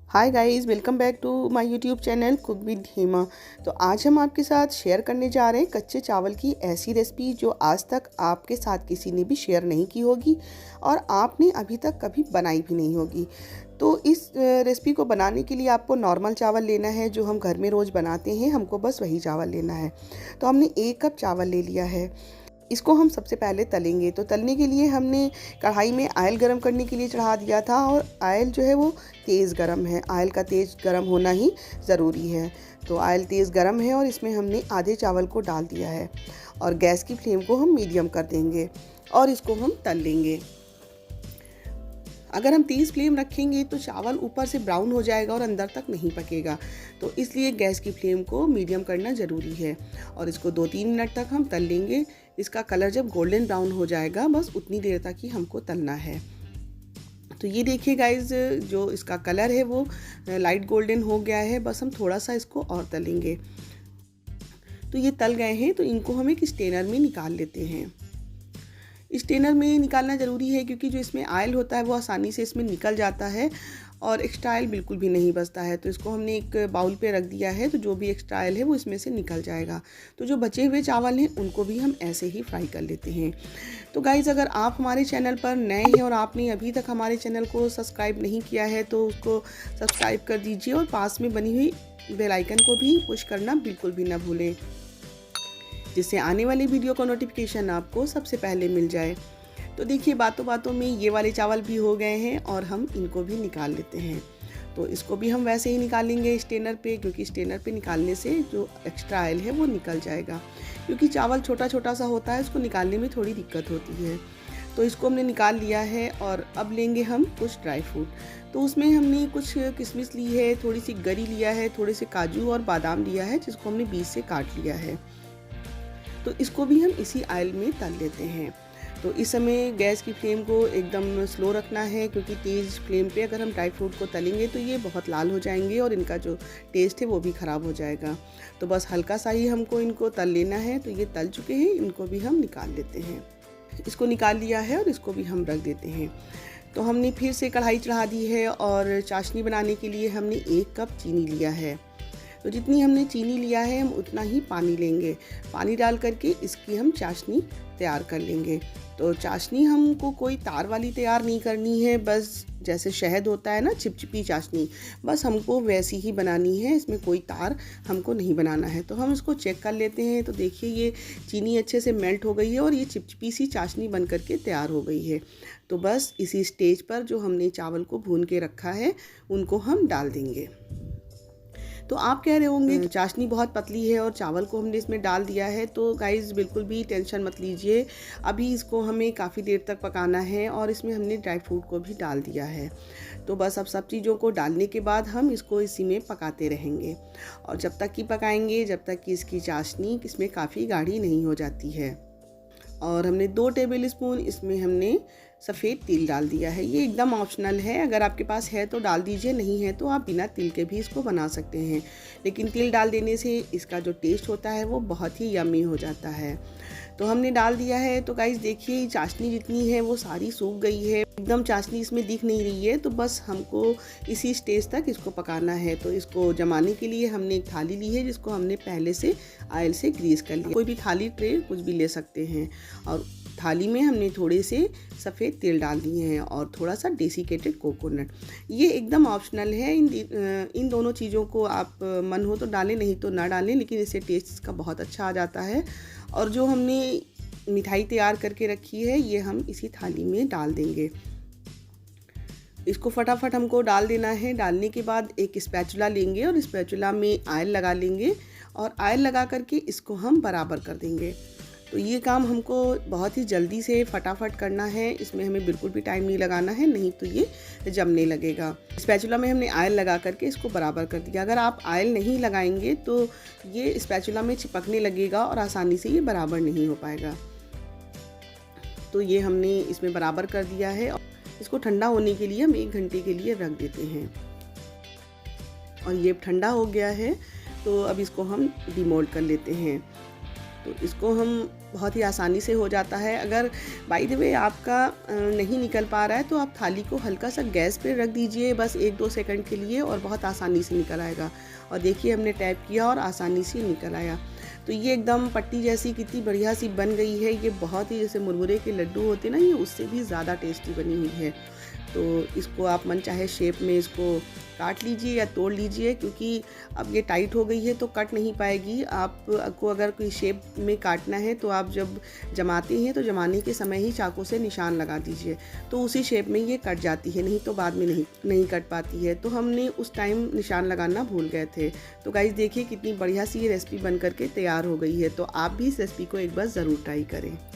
Hi guys, welcome back to my YouTube channel cook with Hema. तो आज हम आपके साथ शेयर करने जा रहे हैं कच्चे चावल की ऐसी रेसिपी जो आज तक आपके साथ किसी ने भी शेयर नहीं की होगी और आपने अभी तक कभी बनाई भी नहीं होगी। तो इस रेसिपी को बनाने के लिए आपको नॉर्मल चावल लेना है जो हम घर में रोज़ बनाते हैं, हमको बस वही चावल लेना है। तो हमने 1 कप चावल ले लिया है। इसको हम सबसे पहले तलेंगे। तो तलने के लिए हमने कढ़ाई में ऑयल गरम करने के लिए चढ़ा दिया था और ऑयल जो है वो तेज़ गरम है। ऑयल का तेज़ गरम होना ही ज़रूरी है। तो ऑयल तेज़ गरम है और इसमें हमने आधे चावल को डाल दिया है और गैस की फ्लेम को हम मीडियम कर देंगे और इसको हम तल लेंगे। अगर हम तेज़ फ्लेम रखेंगे तो चावल ऊपर से ब्राउन हो जाएगा और अंदर तक नहीं पकेगा। तो इसलिए गैस की फ्लेम को मीडियम करना ज़रूरी है और इसको 2-3 मिनट तक हम तल लेंगे। इसका कलर जब गोल्डन ब्राउन हो जाएगा बस उतनी देर तक ही हमको तलना है। तो ये देखिए गाइज, जो इसका कलर है वो लाइट गोल्डन हो गया है। बस हम थोड़ा सा इसको और तलेंगे। तो ये तल गए हैं, तो इनको हम एक स्ट्रेनर में निकाल लेते हैं। स्ट्रेनर में निकालना ज़रूरी है क्योंकि जो इसमें ऑयल होता है वो आसानी से इसमें निकल जाता है और एक्स्ट्रा ऑयल बिल्कुल भी नहीं बचता है। तो इसको हमने एक बाउल पे रख दिया है, तो जो भी एक्स्ट्रा ऑयल है वो इसमें से निकल जाएगा। तो जो बचे हुए चावल हैं उनको भी हम ऐसे ही फ्राई कर लेते हैं। तो गाइज़, अगर आप हमारे चैनल पर नए हैं और आपने अभी तक हमारे चैनल को सब्सक्राइब नहीं किया है तो उसको सब्सक्राइब कर दीजिए और पास में बनी हुई बेल आइकन को भी पुश करना बिल्कुल भी ना भूलें, जिससे आने वाली वीडियो का नोटिफिकेशन आपको सबसे पहले मिल जाए। तो देखिए, बातों बातों में ये वाले चावल भी हो गए हैं और हम इनको भी निकाल लेते हैं। तो इसको भी हम वैसे ही निकालेंगे स्ट्रेनर पे, क्योंकि स्ट्रेनर पे निकालने से जो एक्स्ट्रा ऑयल है वो निकल जाएगा। क्योंकि चावल छोटा छोटा सा होता है, उसको निकालने में थोड़ी दिक्कत होती है। तो इसको हमने निकाल लिया है और अब लेंगे हम कुछ ड्राई फ्रूट। तो उसमें हमने कुछ किशमिश ली है, थोड़ी सी गरी लिया है, थोड़े से काजू और बादाम लिया है जिसको हमने बीच से काट लिया है। तो इसको भी हम इसी ऑयल में तल लेते हैं। तो इस समय गैस की फ्लेम को एकदम स्लो रखना है, क्योंकि तेज़ फ्लेम पे अगर हम ड्राई फ्रूट को तलेंगे तो ये बहुत लाल हो जाएंगे और इनका जो टेस्ट है वो भी ख़राब हो जाएगा। तो बस हल्का सा ही हमको इनको तल लेना है। तो ये तल चुके हैं, इनको भी हम निकाल लेते हैं। इसको निकाल लिया है और इसको भी हम रख देते हैं। तो हमने फिर से कढ़ाई चढ़ा दी है और चाशनी बनाने के लिए हमने 1 कप चीनी लिया है। तो जितनी हमने चीनी लिया है हम उतना ही पानी लेंगे। पानी डाल करके इसकी हम चाशनी तैयार कर लेंगे। तो चाशनी हमको कोई तार वाली तैयार नहीं करनी है, बस जैसे शहद होता है ना, चिपचिपी चाशनी, बस हमको वैसी ही बनानी है। इसमें कोई तार हमको नहीं बनाना है। तो हम इसको चेक कर लेते हैं। तो देखिए, ये चीनी अच्छे से मेल्ट हो गई है और ये चिपचिपी सी चाशनी बन करके तैयार हो गई है। तो बस इसी स्टेज पर जो हमने चावल को भून के रखा है उनको हम डाल देंगे। तो आप कह रहे होंगे चाशनी बहुत पतली है और चावल को हमने इसमें डाल दिया है। तो गाइज़, बिल्कुल भी टेंशन मत लीजिए। अभी इसको हमें काफ़ी देर तक पकाना है और इसमें हमने ड्राई फ्रूट को भी डाल दिया है। तो बस अब सब चीज़ों को डालने के बाद हम इसको इसी में पकाते रहेंगे और जब तक कि पकाएंगे जब तक कि इसकी चाशनी इसमें काफ़ी गाढ़ी नहीं हो जाती है। और हमने 2 टेबल स्पून इसमें हमने सफ़ेद तिल डाल दिया है। ये एकदम ऑप्शनल है, अगर आपके पास है तो डाल दीजिए, नहीं है तो आप बिना तिल के भी इसको बना सकते हैं। लेकिन तिल डाल देने से इसका जो टेस्ट होता है वो बहुत ही यम्मी हो जाता है। तो हमने डाल दिया है। तो गाइस देखिए, चाशनी जितनी है वो सारी सूख गई है, एकदम चाशनी इसमें दिख नहीं रही है। तो बस हमको इसी स्टेज तक इसको पकाना है। तो इसको जमाने के लिए हमने एक थाली ली है जिसको हमने पहले से ऑयल से ग्रीस कर लिया। कोई भी थाली, ट्रे कुछ भी ले सकते हैं। और थाली में हमने थोड़े से सफ़ेद तिल डाल दिए हैं और थोड़ा सा डेसिकेटेड कोकोनट। ये एकदम ऑप्शनल है। इन दोनों चीज़ों को आप मन हो तो डालें, नहीं तो ना डालें, लेकिन इससे टेस्ट इसका बहुत अच्छा आ जाता है। और जो हमने मिठाई तैयार करके रखी है ये हम इसी थाली में डाल देंगे। इसको फटाफट हमको डाल देना है। डालने के बाद एक स्पैचुला लेंगे और स्पैचुला में ऑयल लगा लेंगे और ऑयल लगा करके इसको हम बराबर कर देंगे। तो ये काम हमको बहुत ही जल्दी से फटाफट करना है, इसमें हमें बिल्कुल भी टाइम नहीं लगाना है, नहीं तो ये जमने लगेगा। स्पैचुला में हमने ऑयल लगा करके इसको बराबर कर दिया। अगर आप ऑयल नहीं लगाएंगे तो ये स्पैचुला में चिपकने लगेगा और आसानी से ये बराबर नहीं हो पाएगा। तो ये हमने इसमें बराबर कर दिया है। इसको ठंडा होने के लिए हम 1 घंटे के लिए रख देते हैं और ये ठंडा हो गया है। तो अब इसको हम डिमोल्ड कर लेते हैं। तो इसको हम बहुत ही आसानी से हो जाता है। अगर बाय द वे आपका नहीं निकल पा रहा है तो आप थाली को हल्का सा गैस पे रख दीजिए बस 1-2 सेकंड के लिए और बहुत आसानी से निकल आएगा। और देखिए हमने टैप किया और आसानी से निकल आया। तो ये एकदम पट्टी जैसी कितनी बढ़िया सी बन गई है। ये बहुत ही जैसे मुरमुरे के लड्डू होते हैं ना, ये उससे भी ज़्यादा टेस्टी बनी हुई है। तो इसको आप मनचाहे शेप में इसको काट लीजिए या तोड़ लीजिए, क्योंकि अब ये टाइट हो गई है तो कट नहीं पाएगी। आपको अगर कोई शेप में काटना है तो आप जब जमाते हैं तो जमाने के समय ही चाकू से निशान लगा दीजिए, तो उसी शेप में ये कट जाती है, नहीं तो बाद में नहीं कट पाती है। तो हमने उस टाइम निशान लगाना भूल गए थे। तो गाइस देखिए कितनी बढ़िया सी ये रेसिपी बन करके तैयार हो गई है। तो आप भी इस रेसिपी को एक बार ज़रूर ट्राई करें।